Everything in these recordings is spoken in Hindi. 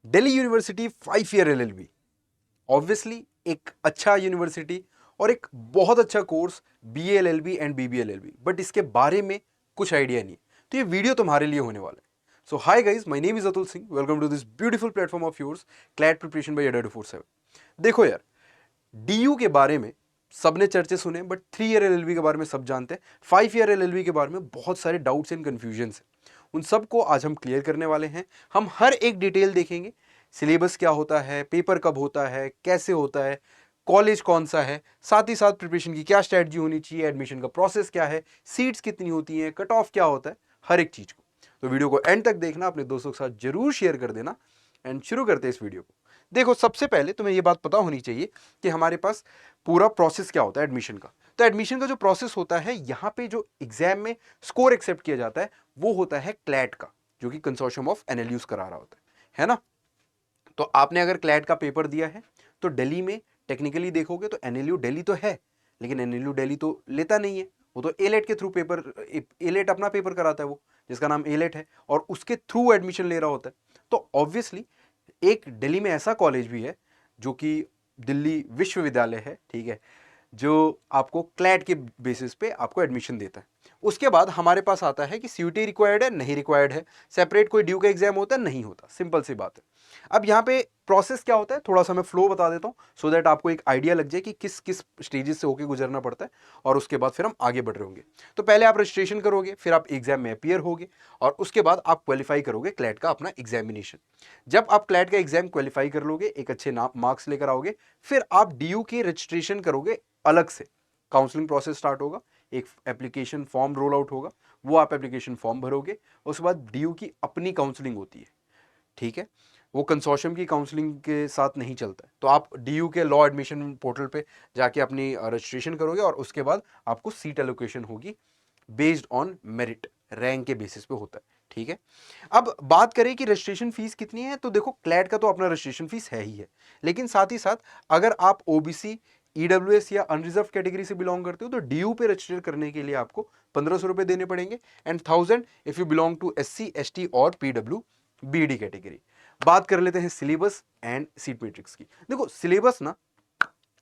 Delhi university 5 year LLB obviously एक अच्छा यूनिवर्सिटी और एक बहुत अच्छा course BA LLB and BBA LLB, but इसके बारे में कुछ आइडिया नहीं है, तो ये वीडियो तुम्हारे लिए होने वाला है। So hi guys, my name is Atul Singh, welcome to this beautiful platform of yours, CLAT preparation by Adda 247। देखो यार, डीयू के बारे में सबने चर्चे सुने, बट 3 ईयर एलएलबी के बारे में सब जानते हैं। 5 ईयर एलएलबी के बारे में बहुत सारे डाउट्स एंड कंफ्यूजन है, उन सबको आज हम क्लियर करने वाले हैं। हम हर एक डिटेल देखेंगे, सिलेबस क्या होता है, पेपर कब होता है, कैसे होता है, कॉलेज कौन सा है, साथ ही साथ प्रिपरेशन की क्या स्ट्रेटजी होनी चाहिए, एडमिशन का प्रोसेस क्या है, सीट्स कितनी होती हैं, कट ऑफ क्या होता है, हर एक चीज को। तो वीडियो को एंड तक देखना, अपने दोस्तों के साथ जरूर शेयर कर देना। एंड शुरू करते हैं इस वीडियो को। देखो, सबसे पहले तुम्हें यह बात पता होनी चाहिए कि हमारे पास पूरा प्रोसेस क्या होता है एडमिशन का। तो एडमिशन का जो प्रोसेस होता है, यहाँ पे जो एग्जाम में स्कोर एक्सेप्ट किया जाता है वो होता है क्लैट का, जो कि कंसोर्शियम ऑफ एनएलयूज करा रहा होता है ना। तो आपने अगर क्लैट का पेपर दिया है तो दिल्ली में टेक्निकली देखोगे तो एनएलयू दिल्ली तो है, लेकिन एनएलयू दिल्ली तो लेता नहीं है, वो तो एलेट के थ्रू पेपर, एलेट अपना पेपर कराता है वो, जिसका नाम एलेट है, और उसके थ्रू एडमिशन ले रहा होता है। तो ऑब्वियसली एक दिल्ली में ऐसा कॉलेज भी है जो कि दिल्ली विश्वविद्यालय है, ठीक है, जो आपको क्लैट के बेसिस पे आपको एडमिशन देता है। उसके बाद हमारे पास आता है कि सीयूटी रिक्वायर्ड है, नहीं रिक्वायर्ड है, सेपरेट कोई ड्यू का एग्जाम होता है, नहीं होता, सिंपल सी बात है। अब यहाँ पे प्रोसेस क्या होता है, थोड़ा सा मैं फ्लो बता देता हूँ, सो दैट आपको एक आइडिया लग जाए कि किस किस स्टेजेस से होकर गुजरना पड़ता है, और उसके बाद फिर हम आगे बढ़ रहे होंगे। तो पहले आप रजिस्ट्रेशन करोगे, फिर आप एग्जाम में अपियर होगे, और उसके बाद आप क्वालिफाई करोगे क्लैट का अपना एग्जामिनेशन। जब आप क्लैट का एग्जाम क्वालिफाई कर लोगे, एक अच्छे मार्क्स लेकर आओगे, फिर आप डीयू की रजिस्ट्रेशन करोगे अलग से। काउंसलिंग प्रोसेस स्टार्ट होगा, एक एप्लीकेशन फॉर्म रोल आउट होगा, वो आप एप्लीकेशन फॉर्म भरोगे, उसके बाद डीयू की अपनी काउंसलिंग होती है, ठीक है, वो कंसोर्शियम की काउंसलिंग के साथ नहीं चलता है। तो आप डीयू के लॉ एडमिशन पोर्टल पे जाके अपनी रजिस्ट्रेशन करोगे, और उसके बाद आपको सीट एलोकेशन होगी बेस्ड ऑन मेरिट, रैंक के बेसिस पे होता है, ठीक है। अब बात करें कि रजिस्ट्रेशन फीस कितनी है, तो देखो क्लैट का तो अपना रजिस्ट्रेशन फीस है ही है, लेकिन साथ ही साथ अगर आप ओबीसी, ईडब्ल्यूएस या अनरिजर्व कैटेगरी से बिलोंग करते हो तो डीयू पे रजिस्टर करने के लिए आपको 1500 रुपए देने पड़ेंगे, and 1000 if you belong to SC, ST और पीडब्ल्यू बीडी कैटेगरी। बात कर लेते हैं सिलेबस एंड सीट मैट्रिक्स की। देखो सिलेबस ना,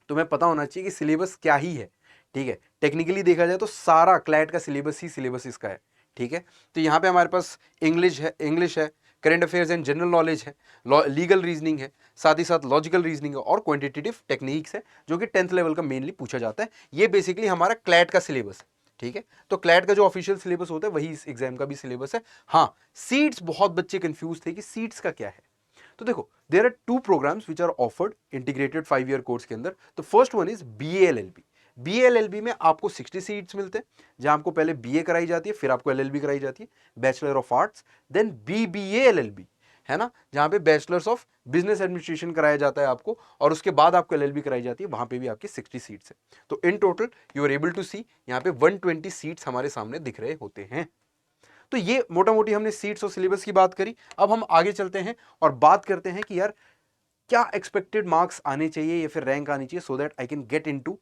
तुम्हें पता होना चाहिए कि सिलेबस क्या ही है, ठीक है। टेक्निकली देखा जाए तो सारा क्लैट का सिलेबस ही सिलेबस इसका है, ठीक है। तो यहाँ पे हमारे पास इंग्लिश है, current affairs and general knowledge है, लीगल रीजनिंग है, साथ ही साथ लॉजिकल रीजनिंग है, और क्वांटिटेटिव टेक्निक्स है, जो कि 10th लेवल का मेनली पूछा जाता है। ये बेसिकली हमारा क्लैट का सिलेबस है, ठीक है। तो क्लैट का जो ऑफिशियल सिलेबस होता है वही इस एग्जाम का भी सिलेबस है। हाँ, सीट्स, बहुत बच्चे कंफ्यूज थे कि सीट्स का क्या है। तो देखो, there are 2 programmes which are offered integrated 5 year course के अंदर। तो first one is BALLB. BALLB में आपको 60 सीट्स मिलते हैं, जहां आपको पहले बीए कराई जाती है, फिर आपको एलएलबी कराई जाती है, बैचलर ऑफ आर्ट्स। देन बीबीएएलएलबी है ना, जहां पे बैचलर्स ऑफ बिजनेस एडमिनिस्ट्रेशन कराया जाता है आपको, और उसके बाद आपको एलएलबी कराई जाती है, वहां पे भी आपकी 60 सीट्स है। तो in total you are able to see, यहाँ पे 120 सीट्स हमारे सामने दिख रहे होते हैं। तो ये मोटा मोटी हमने सीट्स और सिलेबस की बात करी। अब हम आगे चलते हैं और बात करते हैं कि यार क्या एक्सपेक्टेड मार्क्स आने चाहिए या फिर रैंक आनी चाहिए, so that I can get into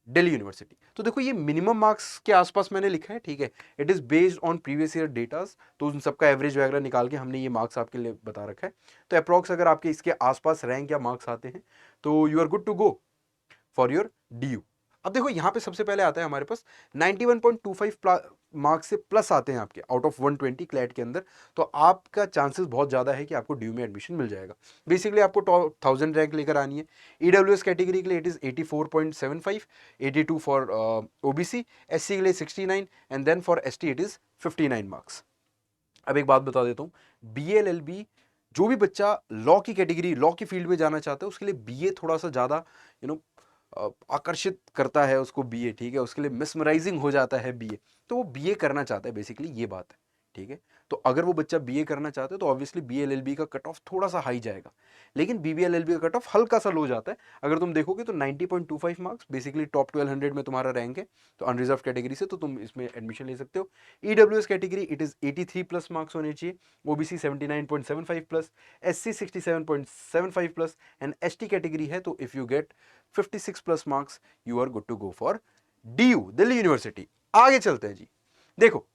Delhi university. तो देखो, ये मिनिमम मार्क्स के आसपास मैंने लिखा है, ठीक है। It is based on previous year datas, तो उन सबका एवरेज वगैरह निकाल के हमने ये मार्क्स आपके लिए बता रखा है। तो अप्रॉक्स अगर आपके इसके आसपास रैंक या मार्क्स आते हैं तो you are good to go for your DU. अब देखो, यहां पे सबसे पहले आता है हमारे पास 91.25 मार्क्स से प्लस आते हैं आपके आउट ऑफ 120 क्लैट के अंदर, तो आपका चांसेस बहुत ज्यादा है कि आपको ड्यू में एडमिशन मिल जाएगा। बेसिकली आपको 1000 रैंक लेकर आनी है। ईडब्ल्यूएस कैटेगरी के लिए it is 84.75, 82 for OBC, SC के लिए 69, and then for ST it is 59 marks. अब एक बात बता देता हूँ, बीएलएलबी, जो भी बच्चा लॉ की कैटेगरी, लॉ की फील्ड में जाना चाहता है, उसके लिए बीए थोड़ा सा ज्यादा आकर्षित करता है उसको बीए, ठीक है, उसके लिए मिसमराइजिंग हो जाता है बीए, तो वो बीए करना चाहता है, बेसिकली ये बात है, ठीक है। तो अगर वो बच्चा बीए करना चाहता है तो ऑब्वियसली बीएलएलबी का कट ऑफ थोड़ा सा हाई जाएगा, लेकिन बीबीएलएलबी का कट ऑफ हल्का सा लो जाता है। अगर तुम देखोगे तो 90.25 मार्क्स, बेसिकली टॉप 1200 में तुम्हारा रैंक है, तो अनरिजर्व कैटेगरी से तो तुम इसमें एडमिशन ले सकते हो। EWS category it is 83 plus marks होने चाहिए, OBC 79.75 plus, SC 67.75 plus, and ST category है तो if you get 56 plus marks you are good to go for DU, Delhi University. आगे चलते हैं जी। देखो,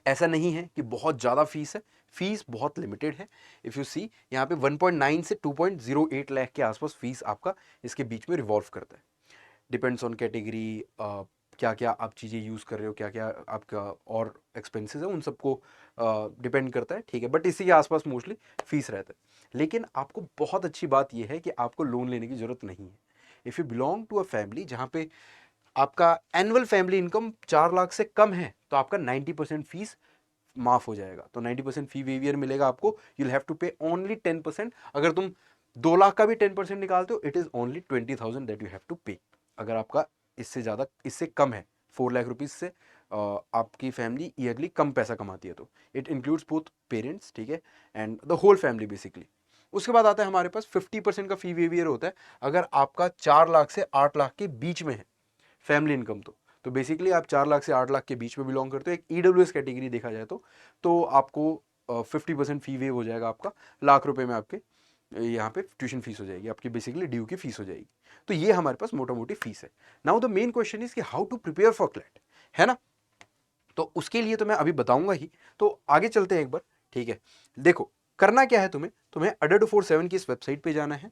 ऐसा नहीं है कि बहुत ज्यादा फीस है, फीस बहुत लिमिटेड है। इफ़ यू सी यहाँ पे 1.9 से 2.08 लाख के आसपास फीस आपका इसके बीच में रिवॉल्व करता है। डिपेंड्स ऑन कैटेगरी, क्या क्या आप चीज़ें यूज़ कर रहे हो, क्या क्या आपका और एक्सपेंसेस है, उन सबको डिपेंड करता है, ठीक है। बट इसी के आसपास मोस्टली फीस रहता है। लेकिन आपको बहुत अच्छी बात यह है कि आपको लोन लेने की ज़रूरत नहीं है। If you belong to a family जहाँ पे आपका एनुअल फैमिली इनकम 4 लाख से कम है, तो आपका 90% फीस माफ हो जाएगा। तो 90% फी वेवियर मिलेगा आपको। यूल हैव टू पे ओनली 10%। अगर तुम 2 लाख का भी 10% निकालते हो, it is only 20,000 that you have to pay. अगर आपका इससे ज़्यादा, इससे कम है, 4 लाख रुपीज़ से आपकी फैमिली ईयरली कम पैसा कमाती है, तो इट इंक्लूड्स बोथ पेरेंट्स, ठीक है, and the whole family basically. उसके बाद आता है हमारे पास 50% का फी वेवियर होता है अगर आपका 4 लाख से 8 लाख के बीच में है फैमिली इनकम। तो बेसिकली आप 4 लाख से 8 लाख के बीच में बिलोंग करते हो, एक ईडब्ल्यूएस कैटेगरी देखा जाए तो आपको 50% फी वेव हो जाएगा आपका। लाख रुपए में आपके यहाँ पे ट्यूशन फीस हो जाएगी, आपकी बेसिकली ड्यू की फीस हो जाएगी। तो ये हमारे पास मोटा मोटी फीस है। Now the main question is कि how to prepare for CLAT, है ना। तो उसके लिए तो मैं अभी बताऊंगा ही, तो आगे चलते हैं एक बार, ठीक है। देखो करना क्या है, तुम्हें अडर 247 की इस वेबसाइट पे जाना है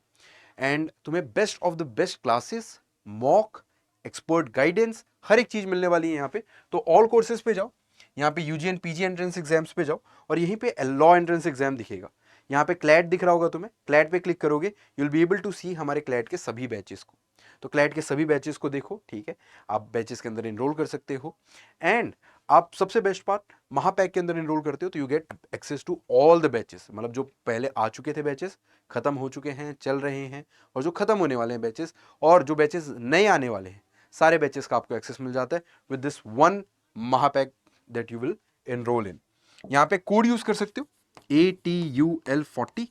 एंड तुम्हें best of the best classes, mock, expert guidance, हर एक चीज मिलने वाली है यहाँ पे। तो ऑल कोर्सेज पे जाओ, यहाँ पे UG and PG entrance exams पे जाओ और यहीं पे लॉ एंट्रेंस एग्जाम दिखेगा। यहाँ पे क्लैट दिख रहा होगा तुम्हें, क्लैट पे क्लिक करोगे you will be able to see हमारे क्लैट के सभी बैचेस को। तो क्लैट के सभी बैचेस को देखो, ठीक है, आप बैचेस के अंदर इनरोल कर सकते हो। एंड आप सबसे बेस्ट पार्ट, महापैक के अंदर इनरोल करते हो तो you get access to all the batches. मतलब जो पहले आ चुके थे बैचेस, खत्म हो चुके हैं, चल रहे हैं, और जो खत्म होने वाले हैं बैचेस, और जो बैचेस नए आने वाले हैं, सारे बैचेस का आपको एक्सेस मिल जाता है विद दिस वन महापैक that you will enroll in. यहाँ पे कोड यूज कर सकते हो ATUL40,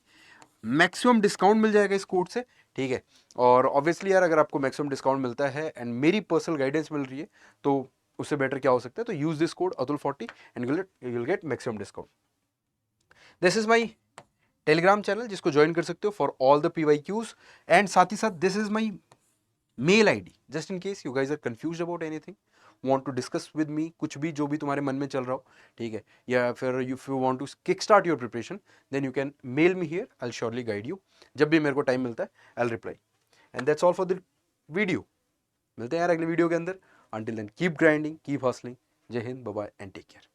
मैक्सिमम डिस्काउंट मिल जाएगा इस कोड से, ठीक है। और ऑब्वियसली यार अगर आपको मैक्सिमम डिस्काउंट मिलता है एंड मेरी पर्सनल गाइडेंस मिल रही है तो उससे बेटर क्या हो सकता है। तो यूज दिस कोड अतुल40 and you will get maximum discount. This is my Telegram channel जिसको ज्वाइन कर सकते हो for all the PYQs, and साथ ही साथ this is my mail ID just in case you guys are confuse about anything, want to discuss with me, कुछ भी जो भी तुम्हारे मन में चल रहा हो, ठीक है, या फिर if you want to kick start your preparation then you can mail me here, I will surely guide you. जब भी मेरे को टाइम मिलता है I will reply. And that's all for the video. मिलते हैं यार अगले वीडियो के अंदर। Until then keep grinding, keep hustling. जय हिंद, bye bye and take care.